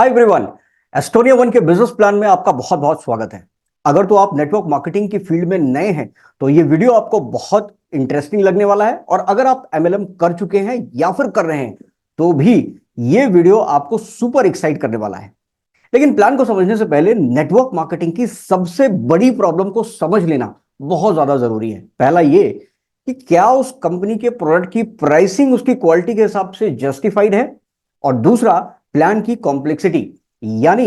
Hi everyone. Estonia one के business plan में आपका बहुत बहुत स्वागत है। अगर तो आप नेटवर्क मार्केटिंग की फील्ड में नए हैं तो ये वीडियो आपको बहुत इंटरेस्टिंग लगने वाला है, और अगर आप एमएलएम कर चुके हैं या फिर कर रहे हैं तो भी ये वीडियो आपको सुपर एक्साइट करने वाला है। लेकिन प्लान को समझने से पहले नेटवर्क मार्केटिंग की सबसे बड़ी प्रॉब्लम को समझ लेना बहुत ज्यादा जरूरी है। पहला ये कि क्या उस कंपनी के प्रोडक्ट की प्राइसिंग उसकी क्वालिटी के हिसाब से जस्टिफाइड है, और दूसरा प्लान की कॉम्प्लेक्सिटी, यानी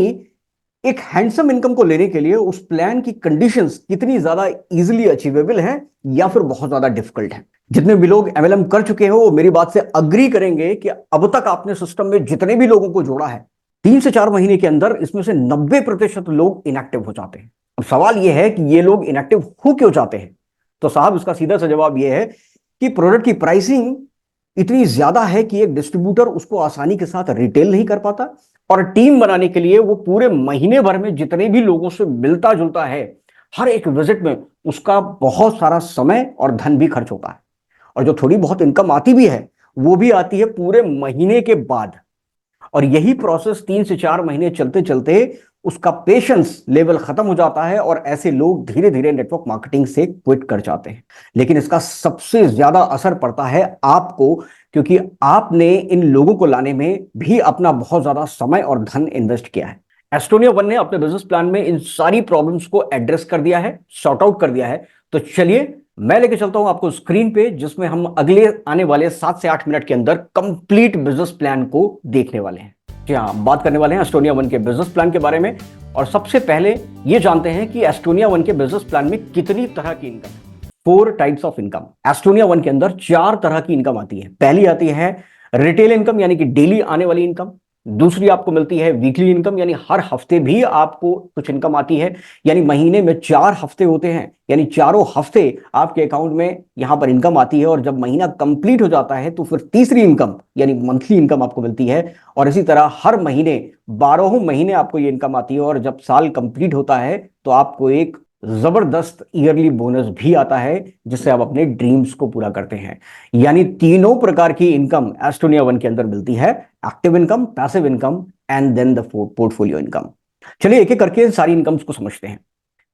एक हैंडसम इनकम को लेने के लिए उस प्लान की कंडीशंस कितनी ज्यादा इजीली अचीवेबल है या फिर बहुत ज्यादा डिफिकल्ट है। जितने भी लोग एमएलएम कर चुके हो वो मेरी बात से अग्री करेंगे कि अब तक आपने सिस्टम में जितने भी लोगों को जोड़ा है 3 से 4 महीने के अंदर इसमें से 90% लोग इनएक्टिव हो जाते हैं। अब सवाल यह है कि ये लोग इनएक्टिव हो क्यों जाते हैं। तो साहब इसका सीधा सा जवाब यह है कि प्रोडक्ट की प्राइसिंग इतनी ज्यादा है कि एक डिस्ट्रीब्यूटर उसको आसानी के साथ रिटेल नहीं कर पाता, और टीम बनाने के लिए वो पूरे महीने भर में जितने भी लोगों से मिलता जुलता है हर एक विजिट में उसका बहुत सारा समय और धन भी खर्च होता है, और जो थोड़ी बहुत इनकम आती भी है वो भी आती है पूरे महीने के बाद। और यही प्रोसेस 3 से 4 महीने चलते चलते उसका पेशेंस लेवल खत्म हो जाता है और ऐसे लोग धीरे धीरे नेटवर्क मार्केटिंग से क्विट कर जाते हैं। लेकिन इसका सबसे ज्यादा असर पड़ता है आपको, क्योंकि आपने इन लोगों को लाने में भी अपना बहुत ज्यादा समय और धन इन्वेस्ट किया है। एस्टोनिया वन ने अपने बिजनेस प्लान में इन सारी प्रॉब्लम्स को एड्रेस कर दिया है, सॉर्ट आउट कर दिया है। तो चलिए मैं लेके चलता हूं आपको स्क्रीन पे, जिसमें हम अगले आने वाले 7 से 8 मिनट के अंदर कंप्लीट बिजनेस प्लान को देखने वाले हैं। जी हाँ, बात करने वाले हैं एस्टोनिया वन के बिजनेस प्लान के बारे में। और सबसे पहले ये जानते हैं कि एस्टोनिया वन के बिजनेस प्लान में कितनी तरह की इनकम है। 4 types of income. Estonia one के अंदर 4 तरह की इनकम आती है। पहली आती है रिटेल इनकम, यानी कि डेली आने वाली इनकम। दूसरी आपको मिलती है वीकली इनकम, यानी हर हफ्ते भी आपको कुछ इनकम आती है, यानी महीने में 4 हफ्ते होते हैं, यानी चारों हफ्ते आपके अकाउंट में यहां पर इनकम आती है। और जब महीना कंप्लीट हो जाता है तो फिर तीसरी इनकम यानी मंथली इनकम आपको मिलती है। और इसी तरह हर महीने 12 महीने आपको ये इनकम आती है। और जब साल कंप्लीट होता है तो आपको एक जबरदस्त ईयरली बोनस भी आता है, जिससे आप अपने ड्रीम्स को पूरा करते हैं। यानी तीनों प्रकार की इनकम एस्टोनिया वन के अंदर मिलती है: active income, passive income and then the portfolio income. चलिए एक एक करके सारी इनकम्स को समझते हैं।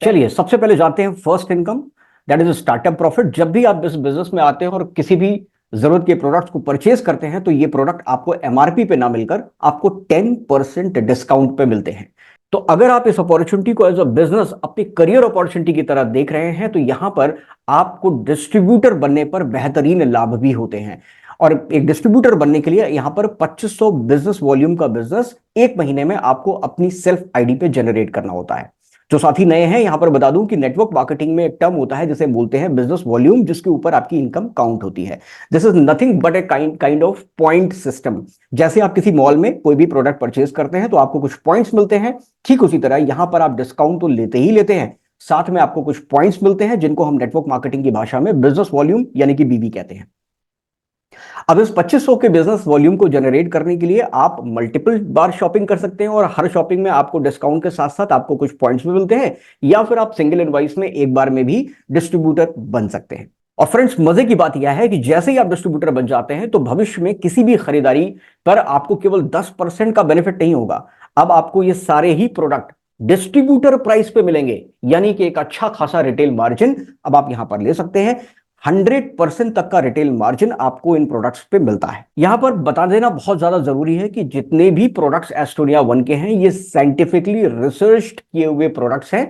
चलिए सबसे पहले जाते हैं first income, that is startup profit. जब भी आप इस बिजनेस में आते हैं और किसी भी जरूरत के प्रोडक्ट्स को परचेज करते हैं तो ये प्रोडक्ट आपको एमआरपी पे ना मिलकर आपको 10% डिस्काउंट पे मिलते हैं। तो अगर आप इस अपॉर्चुनिटी को एज अ बिजनेस अपनी करियर अपॉर्चुनिटी की तरह देख रहे हैं तो यहां पर आपको डिस्ट्रीब्यूटर बनने पर बेहतरीन लाभ भी होते हैं। और एक डिस्ट्रीब्यूटर बनने के लिए यहां पर 2500 बिजनेस वॉल्यूम का बिजनेस एक महीने में आपको अपनी सेल्फ आईडी पे जनरेट करना होता है। जो साथी नए हैं यहां पर बता दूं कि नेटवर्क मार्केटिंग में एक टर्म होता है जिसे बोलते हैं बिजनेस वॉल्यूम, जिसके ऊपर आपकी इनकम काउंट होती है। This is nothing but a kind of point system. जैसे आप किसी मॉल में कोई भी प्रोडक्ट परचेज करते हैं तो आपको कुछ पॉइंट्स मिलते हैं, ठीक उसी तरह यहां पर आप डिस्काउंट तो लेते ही लेते हैं, साथ में आपको कुछ पॉइंट्स मिलते हैं जिनको हम नेटवर्क मार्केटिंग की भाषा में बिजनेस वॉल्यूम यानी कि बीवी कहते हैं। अब इस 2500 के बिजनेस वॉल्यूम को जनरेट करने के लिए आप मल्टीपल बार शॉपिंग कर सकते हैं, और हर शॉपिंग में आपको डिस्काउंट के साथ साथ आपको कुछ पॉइंट्स भी मिलते हैं, या फिर आप सिंगल इनवॉइस में एक बार में भी डिस्ट्रीब्यूटर बन सकते हैं। और फ्रेंड्स, मजे की बात यह है कि जैसे ही आप डिस्ट्रीब्यूटर बन जाते हैं तो भविष्य में किसी भी खरीदारी पर आपको केवल 10% का बेनिफिट नहीं होगा। अब आपको ये सारे ही प्रोडक्ट डिस्ट्रीब्यूटर प्राइस पे मिलेंगे, यानी कि एक अच्छा खासा रिटेल मार्जिन अब आप यहां पर ले सकते हैं। 100% तक का रिटेल मार्जिन आपको इन प्रोडक्ट्स पे मिलता है। यहां पर बता देना बहुत ज्यादा जरूरी है कि जितने भी प्रोडक्ट्स एस्टोनिया वन के हैं ये साइंटिफिकली रिसर्च किए हुए प्रोडक्ट्स हैं,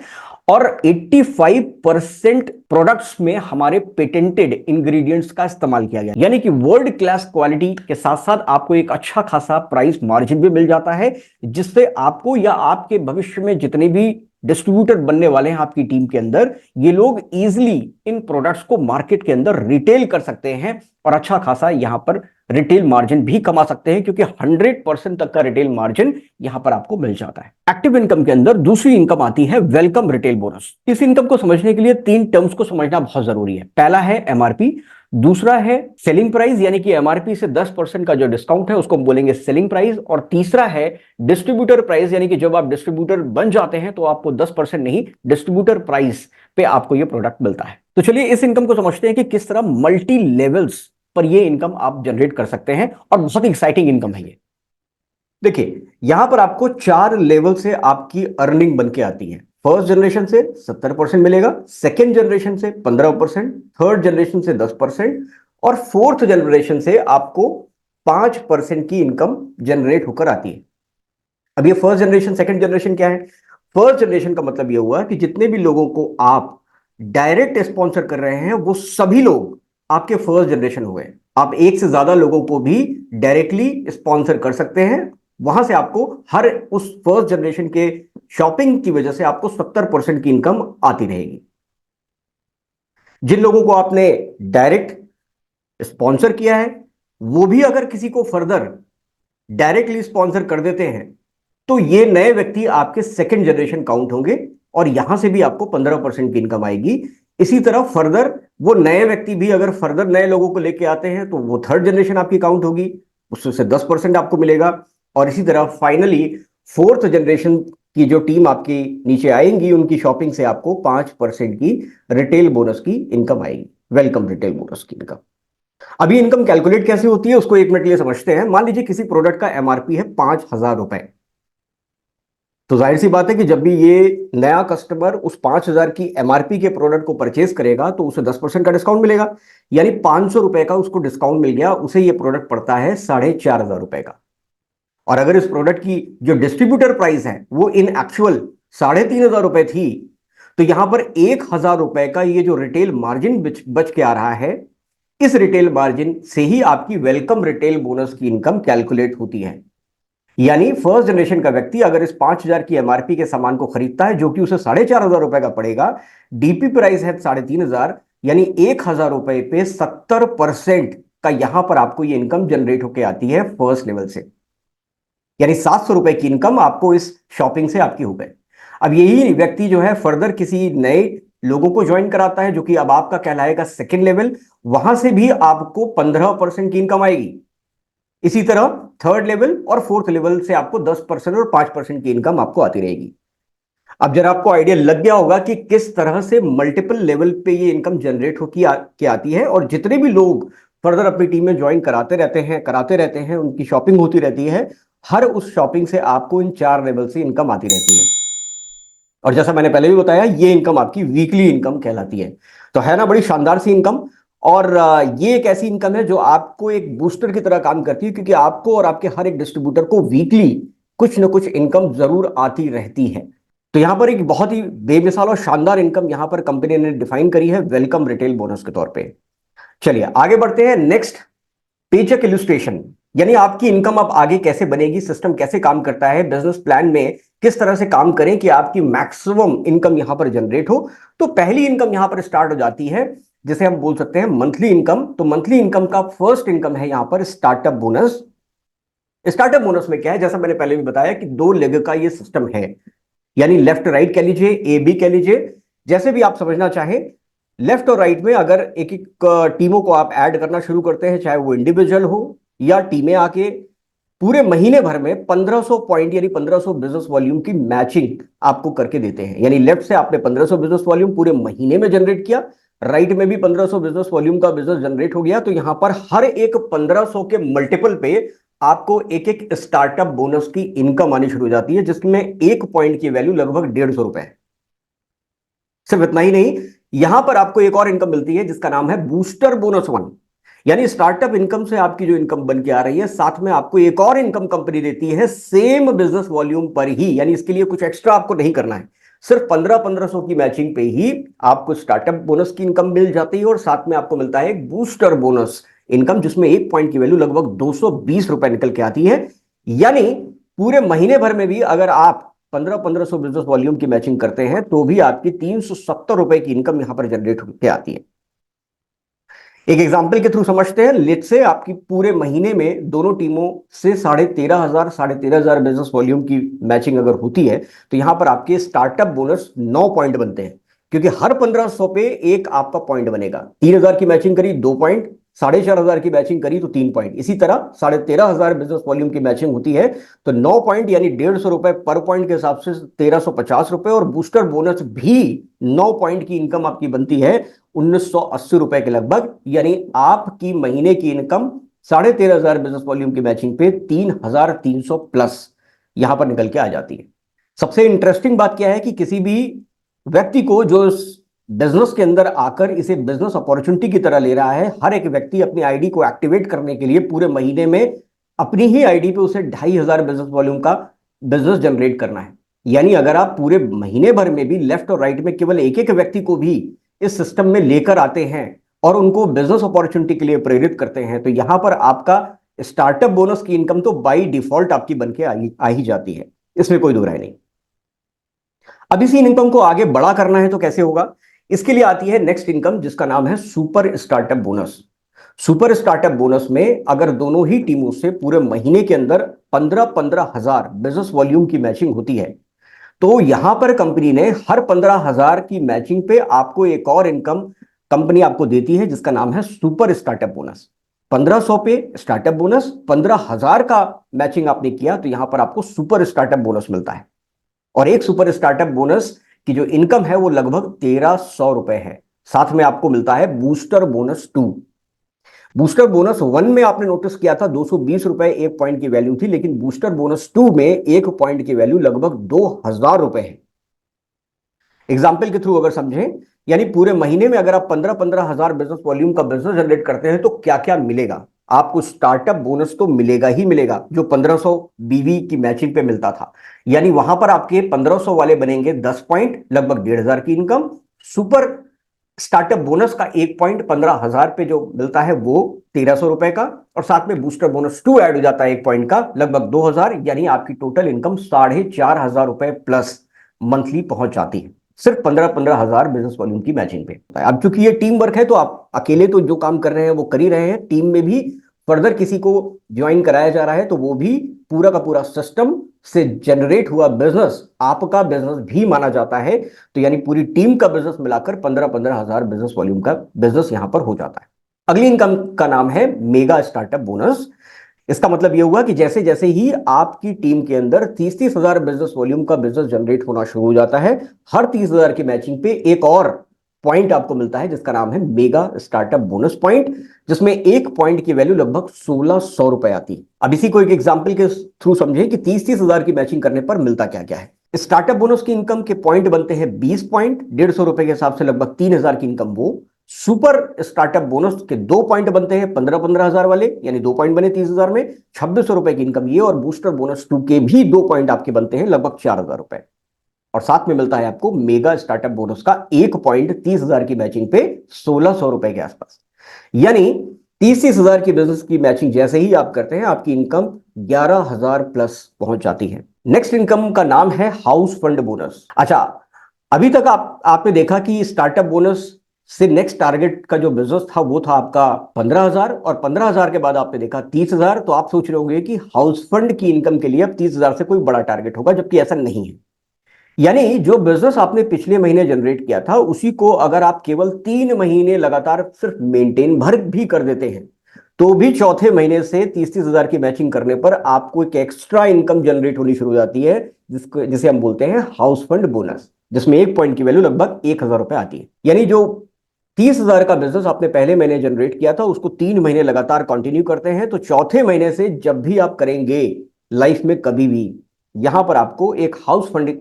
और 85% प्रोडक्ट्स में हमारे पेटेंटेड इंग्रेडिएंट्स का इस्तेमाल किया गया, यानी कि वर्ल्ड क्लास क्वालिटी के साथ साथ आपको एक अच्छा खासा प्राइस मार्जिन भी मिल जाता है, जिससे आपको या आपके भविष्य में जितने भी डिस्ट्रीब्यूटर बनने वाले हैं आपकी टीम के अंदर, ये लोग इजीली इन प्रोडक्ट्स को मार्केट के अंदर रिटेल कर सकते हैं और अच्छा खासा यहां पर रिटेल मार्जिन भी कमा सकते हैं, क्योंकि 100% तक का रिटेल मार्जिन यहां पर आपको मिल जाता है। एक्टिव इनकम के अंदर दूसरी इनकम आती है वेलकम रिटेल बोनस। इस इनकम को समझने के लिए 3 टर्म्स को समझना बहुत जरूरी है। पहला है एमआरपी, दूसरा है सेलिंग प्राइस, यानी कि एमआरपी से 10% का जो डिस्काउंट है उसको हम बोलेंगे सेलिंग प्राइस, और तीसरा है डिस्ट्रीब्यूटर प्राइस, यानी कि जब आप डिस्ट्रीब्यूटर बन जाते हैं तो आपको 10% नहीं, डिस्ट्रीब्यूटर प्राइस पे आपको ये प्रोडक्ट मिलता है। तो चलिए इस इनकम को समझते हैं कि किस तरह मल्टी लेवल्स पर ये इनकम आप जनरेट कर सकते हैं, और बहुत ही एक्साइटिंग इनकम है ये। देखिए, यहां पर आपको 4 लेवल से आपकी अर्निंग बन के आती है। फर्स्ट जनरेशन से 70% मिलेगा, सेकेंड जनरेशन से 15%, थर्ड जनरेशन से 10% और फोर्थ जनरेशन से आपको 5% की इनकम जनरेट होकर आती है। अब ये फर्स्ट जनरेशन सेकेंड जनरेशन क्या है? फर्स्ट जनरेशन का मतलब यह हुआ कि जितने भी लोगों को आप डायरेक्ट स्पॉन्सर कर रहे हैं वो सभी लोग आपके फर्स्ट जनरेशन हुए। आप एक से ज्यादा लोगों को भी डायरेक्टली स्पॉन्सर कर सकते हैं। वहां से आपको हर उस फर्स्ट जनरेशन के शॉपिंग की वजह से आपको 70% की इनकम आती रहेगी। जिन लोगों को आपने डायरेक्ट स्पॉन्सर किया है वो भी अगर किसी को फर्दर डायरेक्टली स्पॉन्सर कर देते हैं तो ये नए व्यक्ति आपके सेकंड जनरेशन काउंट होंगे और यहां से भी आपको 15% की इनकम आएगी। इसी तरह फर्दर वो नए व्यक्ति भी अगर फर्दर नए लोगों को लेके आते हैं तो वो थर्ड जनरेशन आपकी काउंट होगी, उससे 10% आपको मिलेगा। और इसी तरह फाइनली फोर्थ जनरेशन की जो टीम आपकी नीचे आएंगी उनकी शॉपिंग से आपको 5% की रिटेल बोनस की इनकम आएगी, वेलकम रिटेल बोनस की इनकम। अभी इनकम कैलकुलेट कैसे होती है उसको एक मिनट के लिए समझते हैं। मान लीजिए किसी प्रोडक्ट का एमआरपी है 5,000 रुपए, तो जाहिर सी बात है कि जब भी ये नया कस्टमर उस 5,000 की एमआरपी के प्रोडक्ट को परचेज करेगा तो उसे 10% का डिस्काउंट मिलेगा, यानी 500 रुपए का उसको डिस्काउंट मिल गया, उसे ये प्रोडक्ट पड़ता है 4,500 रुपए का। और अगर इस प्रोडक्ट की जो डिस्ट्रीब्यूटर प्राइस है वो इन एक्चुअल 3,500 रुपए थी, तो यहां पर 1,000 रुपए का ये जो रिटेल मार्जिन बच के आ रहा है, इस रिटेल मार्जिन से ही आपकी वेलकम रिटेल बोनस की इनकम कैलकुलेट होती है। यानी फर्स्ट जनरेशन का व्यक्ति अगर इस 5,000 की एमआरपी के सामान को खरीदता है जो कि उसे 4,500 रुपए का पड़ेगा, डीपी प्राइस है 3,500, यानी 1,000 रुपए पे 70% का यहां पर आपको ये इनकम जनरेट होकर आती है फर्स्ट लेवल से। यानी 700 रुपए की इनकम आपको इस शॉपिंग से आपकी हो गई। अब यही व्यक्ति जो है फर्दर किसी नए लोगों को ज्वाइन कराता है जो कि अब आपका कहलाएगा सेकेंड लेवल, वहां से भी आपको 15% की इनकम आएगी। इसी तरह थर्ड लेवल और फोर्थ लेवल से आपको 10% और 5% की इनकम आपको आती रहेगी। अब जरा आपको आइडिया लग गया होगा कि किस तरह से मल्टीपल लेवल पे ये इनकम जनरेट होकर आती है, और जितने भी लोग फर्दर अपनी टीम में ज्वाइन कराते रहते हैं उनकी शॉपिंग होती रहती है, हर उस शॉपिंग से आपको इन 4 लेवल से इनकम आती रहती है। और जैसा मैंने पहले भी बताया ये इनकम आपकी वीकली इनकम कहलाती है। तो है ना बड़ी शानदार सी इनकम। और ये एक ऐसी इनकम है जो आपको एक बूस्टर की तरह काम करती है, क्योंकि आपको और आपके हर एक डिस्ट्रीब्यूटर को वीकली कुछ ना कुछ इनकम जरूर आती रहती है। तो यहां पर एक बहुत ही बेमिसाल और शानदार इनकम यहां पर कंपनी ने डिफाइन करी है वेलकम रिटेल बोनस के तौर पे। चलिए आगे बढ़ते हैं। नेक्स्ट पेचेक इलस्ट्रेशन, यानी आपकी इनकम अब आगे कैसे बनेगी, सिस्टम कैसे काम करता है, बिजनेस प्लान में किस तरह से काम करें कि आपकी मैक्सिमम इनकम यहां पर जनरेट हो। तो पहली इनकम यहां पर स्टार्ट हो जाती है जिसे हम बोल सकते हैं मंथली इनकम। तो मंथली इनकम का फर्स्ट इनकम है यहां पर स्टार्टअप बोनस। स्टार्टअप बोनस में क्या है, जैसा मैंने पहले भी बताया कि 2 लेग का ये सिस्टम है, यानी लेफ्ट राइट कह लीजिए, ए बी कह लीजिए, जैसे भी आप समझना चाहें। लेफ्ट और राइट में अगर एक एक टीमों को आप ऐड करना शुरू करते हैं, चाहे वो इंडिविजुअल हो या टीमें आके पूरे महीने भर में 1500 पॉइंट यानी 1500 बिजनेस वॉल्यूम की मैचिंग आपको करके देते हैं। यानी लेफ्ट से आपने 1500 बिजनेस वॉल्यूम पूरे महीने में जनरेट किया, राइट में भी 1500 बिजनेस वॉल्यूम का बिजनेस जनरेट हो गया, तो यहां पर हर एक 1500 के मल्टीपल पे आपको एक एक स्टार्टअप बोनस की इनकम आनी शुरू हो जाती है, जिसमें एक पॉइंट की वैल्यू लगभग 150 रुपए है। सिर्फ इतना ही नहीं, यहां पर आपको एक और इनकम मिलती है जिसका नाम है बूस्टर बोनस 1। यानी स्टार्टअप इनकम से आपकी जो इनकम बन के आ रही है, साथ में आपको एक और इनकम कंपनी देती है सेम बिजनेस वॉल्यूम पर ही, यानी इसके लिए कुछ एक्स्ट्रा आपको नहीं करना है, सिर्फ 1500 की मैचिंग पे ही आपको स्टार्टअप बोनस की इनकम मिल जाती है। और साथ में आपको मिलता है एक बूस्टर बोनस इनकम जिसमें एक पॉइंट की वैल्यू लगभग 220 रुपए निकल के आती है। यानी पूरे महीने भर में भी अगर आप 1500 बिजनेस वॉल्यूम की मैचिंग करते हैं तो भी आपकी 370 रुपए की इनकम यहां पर जनरेट होकर आती है। एक एग्जांपल के थ्रू समझते हैं। लेट से आपकी पूरे महीने में दोनों टीमों से 13,500 बिजनेस वॉल्यूम की मैचिंग अगर होती है तो यहां पर आपके स्टार्टअप बोनस 9 पॉइंट बनते हैं, क्योंकि हर 1500 पे एक आपका पॉइंट बनेगा। 3,000 की मैचिंग करी 2 पॉइंट, 4,500 की मैचिंग करी तो 3 पॉइंट, इसी तरह 13,500 बिजनेस वॉल्यूम की मैचिंग होती है तो 9 पॉइंट यानी 150 रुपए पर पॉइंट के हिसाब से 1,350 रुपए, और बूस्टर बोनस भी 9 पॉइंट की इनकम आपकी बनती है 1,980 रुपए के लगभग। यानी आपकी महीने की इनकम 13,500 बिजनेस वॉल्यूम की मैचिंग पे 3,300 प्लस यहां पर निकल के आ जाती है। सबसे इंटरेस्टिंग बात क्या है कि किसी भी व्यक्ति को जो इस बिजनेस के अंदर आकर इसे बिजनेस अपॉर्चुनिटी की तरह ले रहा है, हर एक व्यक्ति अपनी आईडी को एक्टिवेट करने के लिए पूरे महीने में अपनी ही आईडी पे उसे 2,500 बिजनेस वॉल्यूम का बिजनेस जनरेट करना है। यानी अगर आप पूरे महीने भर में भी लेफ्ट और राइट में केवल एक एक व्यक्ति को भी इस सिस्टम में लेकर आते हैं और उनको बिजनेस अपॉर्चुनिटी के लिए प्रेरित करते हैं, तो यहां पर आपका स्टार्टअप बोनस की इनकम तो बाई डिफॉल्ट आपकी बनके आ ही जाती है, इसमें कोई दो राय नहीं। अब इसी इनकम को आगे बड़ा करना है तो कैसे होगा? इसके लिए आती है नेक्स्ट इनकम जिसका नाम है super startup bonus. Super startup bonus में अगर दोनों ही टीमों से पूरे महीने के अंदर 15-15 हजार बिजनेस वॉल्यूम की मैचिंग होती है, तो यहां पर कंपनी ने हर 15,000 की मैचिंग पे आपको एक और इनकम कंपनी आपको देती है जिसका नाम है सुपर स्टार्टअप बोनस। 1,500 पे स्टार्टअप बोनस, 15,000 का मैचिंग आपने किया तो यहां पर आपको सुपर स्टार्टअप बोनस मिलता है। और एक सुपर स्टार्टअप बोनस की जो इनकम है वो लगभग 1,300 रुपए है। साथ में आपको मिलता है बूस्टर बोनस 2। बूस्टर बोनस 1 में आपने नोटिस किया था 220 रुपए एक पॉइंट की वैल्यू थी, लेकिन बूस्टर बोनस 2 में एक पॉइंट की वैल्यू लगभग 2,000 रुपए है। एग्जाम्पल के थ्रू अगर समझें, यानी पूरे महीने में अगर आप 15-15 हजार बिजनेस वॉल्यूम का बिजनेस जनरेट करते हैं तो क्या क्या मिलेगा आपको? स्टार्टअप बोनस तो मिलेगा ही मिलेगा, जो 1,500 बीवी की मैचिंग पे मिलता था। यानी वहां पर आपके 1,500 वाले बनेंगे 10 पॉइंट, लगभग 1,500 की इनकम। सुपर स्टार्टअप बोनस का एक पॉइंट 15,000 पे जो मिलता है वो 1,300 रुपए का, और साथ में बूस्टर बोनस 2 ऐड हो जाता है एक पॉइंट का, लगभग 2,000। यानी आपकी टोटल इनकम 4,500 रुपए प्लस मंथली पहुंच जाती है सिर्फ 15-15 हजार बिजनेस वॉल्यूम की मैचिंग पे। अब चूंकि ये टीम वर्क है तो आप अकेले तो जो काम कर रहे हैं वो कर ही रहे हैं, टीम में भी फर्दर किसी को ज्वाइन कराया जा रहा है तो वो भी पूरा का पूरा सिस्टम से जनरेट हुआ बिजनेस आपका बिजनेस भी माना जाता है। तो यानी पूरी टीम का बिजनेस मिलाकर 15-15 हजार बिजनेस वॉल्यूम का बिजनेस यहां पर हो जाता है। अगली इनकम का नाम है मेगा स्टार्टअप बोनस। इसका मतलब यह हुआ कि जैसे जैसे ही आपकी टीम के अंदर 30-30 हजार बिजनेस वॉल्यूम का बिजनेस जनरेट होना शुरू हो जाता है, हर 30,000 की मैचिंग पे एक और पॉइंट आपको मिलता है जिसका नाम है मेगा स्टार्टअप बोनस पॉइंट, जिसमें एक पॉइंट की वैल्यू लगभग 1,600 रुपए आती है। अब इसी को एक एग्जाम्पल के थ्रू समझे कि 30-30 हजार की मैचिंग करने पर मिलता क्या क्या है। स्टार्टअप बोनस की इनकम के पॉइंट बनते हैं 20 पॉइंट, 150 रुपए के हिसाब से लगभग 3,000 की इनकम वो। सुपर स्टार्टअप बोनस के 2 पॉइंट बनते हैं 15-15 हजार वाले, यानी 2 पॉइंट बने 30,000 में, 2,600 रुपए की इनकम ये। और बूस्टर बोनस 2 के भी 2 पॉइंट आपके बनते हैं लगभग 4,000 रुपए, और साथ में मिलता है आपको मेगा स्टार्टअप बोनस का एक पॉइंट 30,000 की मैचिंग पे 1,600 रुपए के आसपास। यानी 30-30 हजार की बिजनेस की मैचिंग जैसे ही आप करते हैं आपकी इनकम 11,000 प्लस पहुंच जाती है। नेक्स्ट इनकम का नाम है हाउस फंड बोनस। अच्छा, अभी तक आपने देखा कि स्टार्टअप बोनस से नेक्स्ट टारगेट का जो बिजनेस था वो था आपका 15,000, और 15,000 के बाद आपने देखा 30,000। तो आप सोच रहे होंगे कि हाउस फंड की इनकम के लिए अब 30,000 से कोई बड़ा टारगेट होगा, जबकि ऐसा नहीं है। यानी जो बिजनेस आपने पिछले महीने जनरेट किया था उसी को अगर आप केवल 3 महीने लगातार सिर्फ मेंटेन भर भी कर देते हैं तो भी चौथे महीने से 30-30 हजार की मैचिंग करने पर आपको एक एक्स्ट्रा इनकम जनरेट होनी शुरू हो जाती है, जिसे हम बोलते हैं हाउस फंड बोनस, जिसमें एक पॉइंट की वैल्यू लगभग 1,000 रुपए आती है। यानी जो 30,000 का बिजनेस आपने पहले महीने जनरेट किया था उसको 3 महीने लगातार कंटिन्यू करते हैं, तो चौथे महीने से जब भी आप करेंगे लाइफ में कभी भी, यहां पर आपको एक हाउस फंड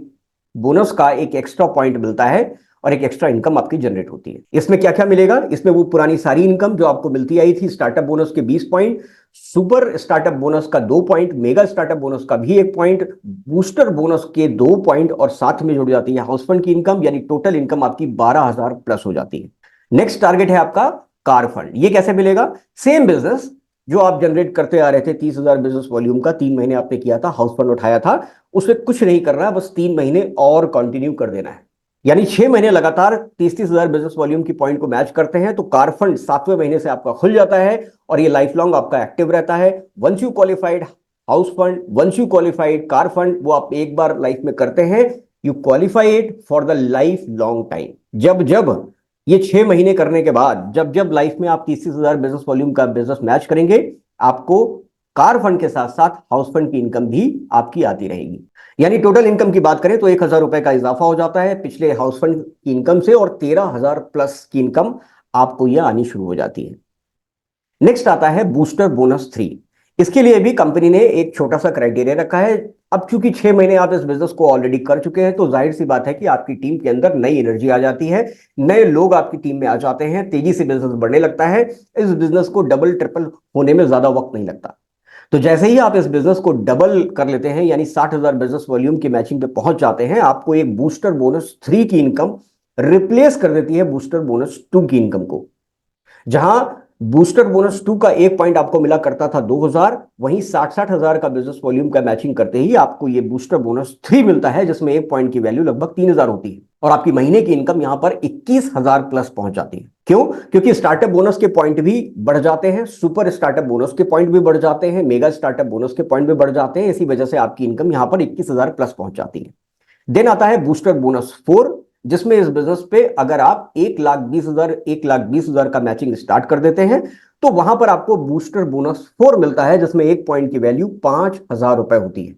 बोनस का एक एक्स्ट्रा पॉइंट मिलता है और एक एक्स्ट्रा इनकम आपकी जनरेट होती है। इसमें क्या क्या मिलेगा? इसमें वो पुरानी सारी इनकम जो आपको मिलती आई थी, स्टार्टअप बोनस के 20 पॉइंट, सुपर स्टार्टअप बोनस का 2 पॉइंट, मेगा स्टार्टअप बोनस का भी 1 पॉइंट, बूस्टर बोनस के 2 पॉइंट, और साथ में जुड़ जाती है हाउस फंड की इनकम, यानी टोटल इनकम आपकी 12,000 प्लस हो जाती है। नेक्स्ट टारगेट है आपका कार फंड। ये कैसे मिलेगा? सेम बिजनेस जो आप जनरेट करते आ रहे थे 30,000 बिजनेस वॉल्यूम का, 3 महीने आपने किया था, हाउस फंड उठाया था, उसमें कुछ नहीं करना है, बस 3 महीने और कंटिन्यू कर देना है। यानी 6 महीने लगातार 30-30 हजार बिजनेस वॉल्यूम की पॉइंट को मैच करते हैं तो कार फंड 7वें महीने से आपका खुल जाता है और ये लाइफ लॉन्ग आपका एक्टिव रहता है। Once you qualified house fund, once you qualified car fund, वो आप एक बार लाइफ में करते हैं, you qualify it for the life long time. जब जब ये 6 महीने करने के बाद जब जब लाइफ में आप 30-30 हजार बिजनेस वॉल्यूम का बिजनेस मैच करेंगे, आपको कार फंड के साथ साथ हाउस फंड की इनकम भी आपकी आती रहेगी। यानी टोटल इनकम की बात करें तो 1,000 रुपए का इजाफा हो जाता है पिछले हाउस फंड की इनकम से, और 13,000 प्लस की इनकम आपको यह आनी शुरू हो जाती है। नेक्स्ट आता है बूस्टर बोनस 3। इसके लिए भी कंपनी ने एक छोटा सा क्राइटेरिया रखा है। अब चूंकि 6 महीने आप इस बिजनेस को ऑलरेडी कर चुके हैं, तो जाहिर सी बात है कि आपकी टीम के अंदर नई एनर्जी आ जाती है, नए लोग आपकी टीम में आ जाते हैं, तेजी से बिजनेस बढ़ने लगता है। इस बिजनेस को डबल ट्रिपल होने में ज्यादा वक्त नहीं लगता। तो जैसे ही आप इस बिजनेस को डबल कर लेते हैं, यानी 60,000 बिजनेस वॉल्यूम की मैचिंग पे पहुंच जाते हैं, आपको एक बूस्टर बोनस 3 की इनकम रिप्लेस कर देती है बूस्टर बोनस 2 की इनकम को। जहां बूस्टर बोनस 2 का एक पॉइंट आपको मिला करता था 2,000, वहीं 60,000 का बिजनेस वॉल्यूम का मैचिंग करते ही आपको ये बूस्टर बोनस 3 मिलता है, जिसमें एक पॉइंट की वैल्यू लगभग 3,000 होती है, और आपकी महीने की इनकम यहां पर 21,000 प्लस पहुंच जाती है। क्यों? क्योंकि स्टार्टअप बोनस के पॉइंट भी बढ़ जाते हैं, सुपर स्टार्टअप बोनस के पॉइंट भी बढ़ जाते हैं, मेगा स्टार्टअप बोनस के पॉइंट भी बढ़ जाते हैं। इसी वजह से आपकी इनकम यहां पर 21,000 प्लस पहुंच जाती है। देन आता है बूस्टर बोनस 4, जिसमें इस बिजनेस पे अगर आप 1,20,000 का मैचिंग स्टार्ट कर देते हैं, तो वहां पर आपको बूस्टर बोनस 4 मिलता है, जिसमें एक पॉइंट की वैल्यू 5,000 रुपए होती है।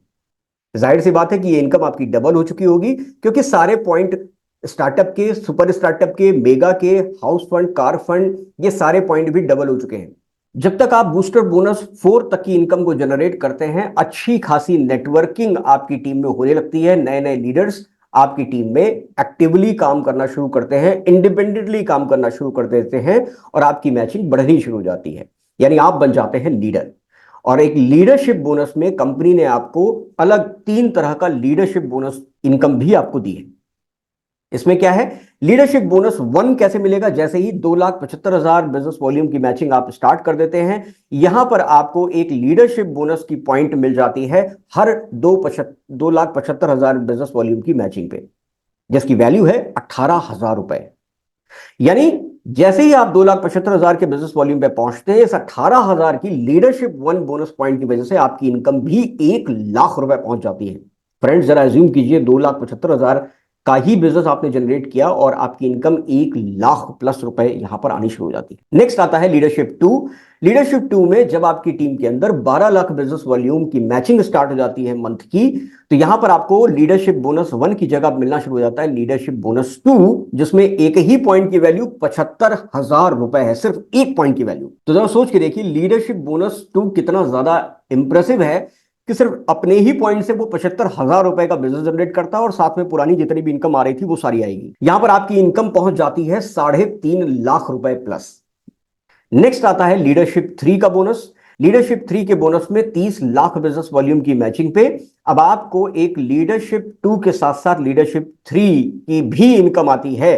जाहिर सी बात है कि ये इनकम आपकी डबल हो चुकी होगी, क्योंकि सारे पॉइंट स्टार्टअप के, सुपर स्टार्टअप के, मेगा के, हाउस फंड, कार फंड, ये सारे पॉइंट भी डबल हो चुके हैं। जब तक आप बूस्टर बोनस 4 तक की इनकम को जनरेट करते हैं, अच्छी खासी नेटवर्किंग आपकी टीम में होने लगती है, नए नए लीडर्स आपकी टीम में एक्टिवली काम करना शुरू करते हैं, इंडिपेंडेंटली काम करना शुरू कर देते हैं, और आपकी मैचिंग बढ़नी शुरू हो जाती है, यानी आप बन जाते हैं लीडर। और एक लीडरशिप बोनस में कंपनी ने आपको अलग 3 तरह का लीडरशिप बोनस इनकम भी आपको दी है। इसमें क्या है, लीडरशिप बोनस 1 कैसे मिलेगा? जैसे ही 2,75,000 बिजनेस वॉल्यूम की मैचिंग आप स्टार्ट कर देते हैं, यहां पर आपको एक लीडरशिप बोनस की पॉइंट मिल जाती है हर 2,75,000 बिजनेस वॉल्यूम की मैचिंग पे, जिसकी वैल्यू है 18,000 रुपए। यानी जैसे ही आप 2,75,000 के बिजनेस वॉल्यूम पे पहुंचते हैं, इस 18,000 की लीडरशिप 1 बोनस पॉइंट की वजह से आपकी इनकम भी 1,00,000 रुपए पहुंच जाती है। फ्रेंड्स, जरा एज्यूम कीजिए 2,75,000 का ही बिजनेस आपने जनरेट किया और आपकी इनकम 1,00,000 प्लस रुपए यहां पर आनी शुरू हो जाती है। नेक्स्ट आता है लीडरशिप 2। लीडरशिप 2 में जब आपकी टीम के अंदर 12 लाख बिजनेस वॉल्यूम की मैचिंग स्टार्ट हो जाती है मंथ की, तो यहां पर आपको लीडरशिप बोनस 1 की जगह मिलना शुरू हो जाता है लीडरशिप बोनस 2, जिसमें एक ही पॉइंट की वैल्यू 75,000 रुपए है, सिर्फ एक पॉइंट की वैल्यू। तो जरा सोच के देखिए लीडरशिप बोनस 2 कितना ज्यादा इंप्रेसिव है, कि सिर्फ अपने ही पॉइंट से वो 75,000 रुपए का बिजनेस जनरेट करता है, और साथ में पुरानी जितनी भी इनकम आ रही थी वो सारी आएगी। यहां पर आपकी इनकम पहुंच जाती है 3.5 लाख रुपए प्लस। नेक्स्ट आता है लीडरशिप 3 का बोनस। लीडरशिप 3 के बोनस में 30 लाख बिजनेस वॉल्यूम की मैचिंग पे अब आपको एक लीडरशिप 2 के साथ साथ लीडरशिप 3 की भी इनकम आती है,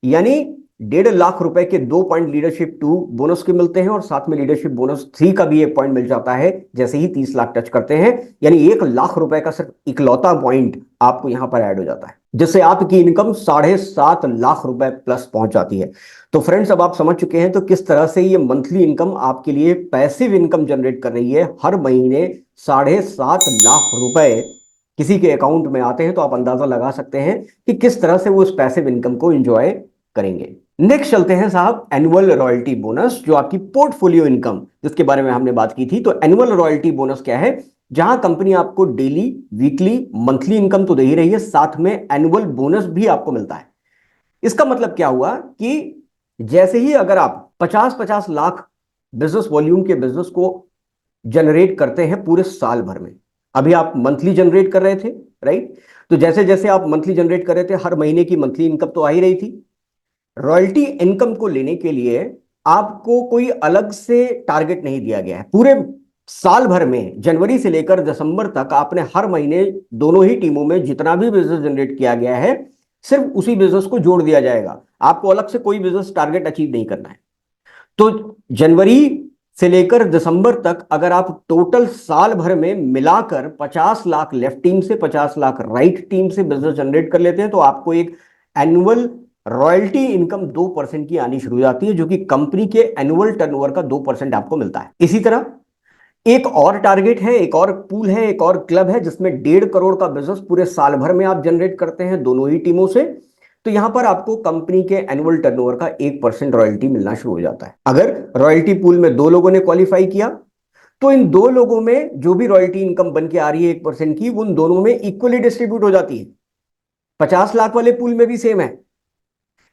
यानी 1.5 लाख रुपए के 2 पॉइंट लीडरशिप 2 बोनस के मिलते हैं, और साथ में लीडरशिप बोनस 3 का भी एक पॉइंट मिल जाता है जैसे ही 30 लाख टच करते हैं, यानी 1,00,000 रुपए का सिर्फ इकलौता पॉइंट आपको यहां पर ऐड हो जाता है, जिससे आपकी इनकम 7.5 लाख रुपए प्लस पहुंच जाती है। तो फ्रेंड्स, अब आप समझ चुके हैं तो किस तरह से ये मंथली इनकम आपके लिए पैसिव इनकम जनरेट कर रही है। हर महीने 7.5 लाख रुपए किसी के अकाउंट में आते हैं, तो आप अंदाजा लगा सकते हैं कि किस तरह से वो इस पैसिव इनकम को एंजॉय करेंगे। नेक्स्ट चलते हैं साहब एनुअल रॉयल्टी बोनस, जो आपकी पोर्टफोलियो इनकम जिसके बारे में हमने बात की थी। तो एनुअल रॉयल्टी बोनस क्या है? जहां कंपनी आपको डेली, वीकली, मंथली इनकम तो दे ही रही है, साथ में एनुअल बोनस भी आपको मिलता है। इसका मतलब क्या हुआ कि जैसे ही अगर आप 50-50 लाख बिजनेस वॉल्यूम के बिजनेस को जनरेट करते हैं पूरे साल भर में, अभी आप मंथली जनरेट कर रहे थे, राइट? तो जैसे जैसे आप मंथली जनरेट कर रहे थे, हर महीने की मंथली इनकम तो आ ही रही थी। रॉयल्टी इनकम को लेने के लिए आपको कोई अलग से टारगेट नहीं दिया गया है। पूरे साल भर में जनवरी से लेकर दिसंबर तक आपने हर महीने दोनों ही टीमों में जितना भी बिजनेस जनरेट किया गया है, सिर्फ उसी बिजनेस को जोड़ दिया जाएगा। आपको अलग से कोई बिजनेस टारगेट अचीव नहीं करना है। तो जनवरी से लेकर दिसंबर तक अगर आप टोटल साल भर में मिलाकर 50 लाख लेफ्ट टीम से, 50 लाख राइट टीम से बिजनेस जनरेट कर लेते हैं, तो आपको एक एनुअल रॉयल्टी इनकम 2% की आनी शुरू हो जाती है, जो कि कंपनी के एनुअल टर्नओवर का 2% आपको मिलता है। इसी तरह एक और टारगेट है, एक और पूल है, एक और क्लब है, जिसमें 1.5 करोड़ का बिजनेस पूरे साल भर में आप जनरेट करते हैं दोनों ही टीमों से। तो यहां पर आपको कंपनी के एनुअल टर्नओवर का 1% रॉयल्टी मिलना शुरू हो जाता है। अगर रॉयल्टी पूल में 2 लोगों ने क्वालिफाई किया, तो इन 2 लोगों में जो भी रॉयल्टी इनकम बन के आ रही है 1% की, उन दोनों में इक्वली डिस्ट्रीब्यूट हो जाती है। 50 लाख वाले पूल में भी सेम है।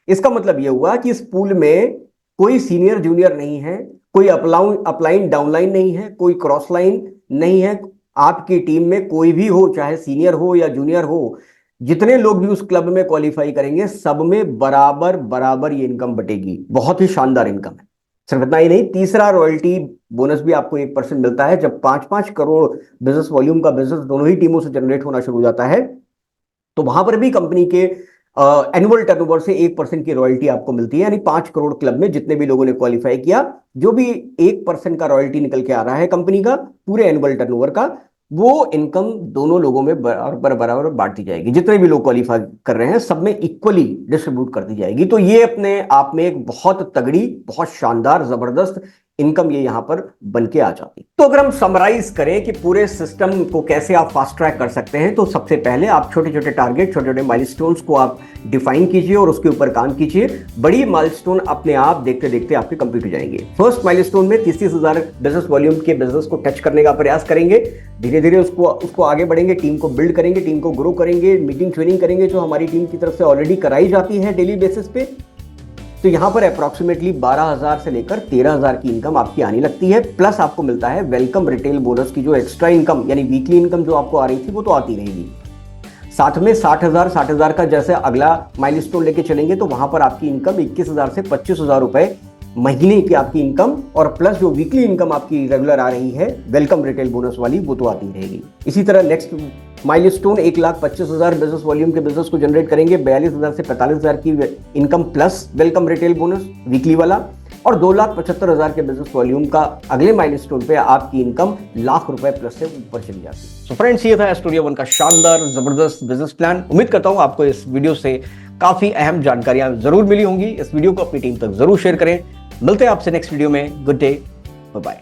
इसका मतलब यह हुआ कि इस पूल में कोई सीनियर जूनियर नहीं है, कोई अपलाइन डाउनलाइन नहीं है, कोई क्रॉस लाइन नहीं है। आपकी टीम में कोई भी हो, चाहे सीनियर हो या जूनियर हो, जितने लोग भी उस क्लब में क्वालिफाई करेंगे सब में बराबर बराबर ये इनकम बटेगी। बहुत ही शानदार इनकम है। सिर्फ इतना ही नहीं, तीसरा रॉयल्टी बोनस भी आपको 1% मिलता है। जब 5-5 करोड़ बिजनेस वॉल्यूम का बिजनेस दोनों ही टीमों से जनरेट होना शुरू हो जाता है, तो वहां पर भी कंपनी के एनुअल टर्नओवर से 1% की रॉयल्टी आपको मिलती है। यानी 5 करोड़ क्लब में जितने भी लोगों ने क्वालिफाई किया, जो भी 1% का रॉयल्टी निकल के आ रहा है कंपनी का पूरे एनुअल टर्नओवर का, वो इनकम दोनों लोगों में बराबर बराबर बांट दी जाएगी। जितने भी लोग क्वालिफाई कर रहे हैं सब में इक्वली डिस्ट्रीब्यूट कर दी जाएगी। तो ये अपने आप में एक बहुत तगड़ी, बहुत शानदार, जबरदस्त इनकम ये यहां पर बन के आ जाती। तो अगर हम समराइज करें कि पूरे सिस्टम को कैसे आप फास्ट ट्रैक कर सकते हैं, तो सबसे पहले आप छोटे छोटे टारगेट, छोटे छोटे माइलस्टोन्स को आप डिफाइन कीजिए और उसके ऊपर काम कीजिए। बड़ी माइलस्टोन अपने आप देखते देखते आपके कंप्लीट हो जाएंगे। फर्स्ट माइलस्टोन में 30,000 बिजनेस वॉल्यूम के बिजनेस को टच करने का प्रयास करेंगे। धीरे धीरे उसको आगे बढ़ेंगे, टीम को बिल्ड करेंगे, टीम को ग्रो करेंगे, मीटिंग ट्रेनिंग करेंगे जो हमारी टीम की तरफ से ऑलरेडी कराई जाती है डेली बेसिस पे। तो यहां पर अप्रॉक्सीमेटली 12,000 से लेकर 13,000 की इनकम आपकी आने लगती है। प्लस आपको मिलता है वेलकम रिटेल बोनस की जो एक्स्ट्रा इनकम, यानी वीकली इनकम जो आपको आ रही थी वो तो आती रहेगी। साथ में 60,000 का जैसे अगला माइलस्टोन लेके चलेंगे तो वहां पर आपकी इनकम 21,000 से 25,000 रुपए महीने की आपकी इनकम, और प्लस जो वीकली इनकम आपकी रेगुलर आ रही है वेलकम रिटेल बोनस वाली, वो तो आती रहेगी। इसी तरह नेक्स्ट माइलस्टोन 1,25,000 बिजनेस वॉल्यूम के बिजनेस को जनरेट करेंगे, 42,000 से 45,000 की income plus welcome retail bonus weekly वाला, और 2,75,000 के बिजनेस वॉल्यूम का अगले माइलस्टोन पे आपकी इनकम लाख रुपए प्लस से ऊपर चली जाती है। तो फ्रेंड्स, ये था एस्टोरिया वन का शानदार जबरदस्त बिजनेस प्लान। उम्मीद करता हूं आपको इस वीडियो से काफी अहम जानकारियां जरूर मिली होंगी। इस वीडियो को अपनी टीम तक जरूर शेयर करें। मिलते हैं आपसे नेक्स्ट वीडियो में। Good day, bye bye.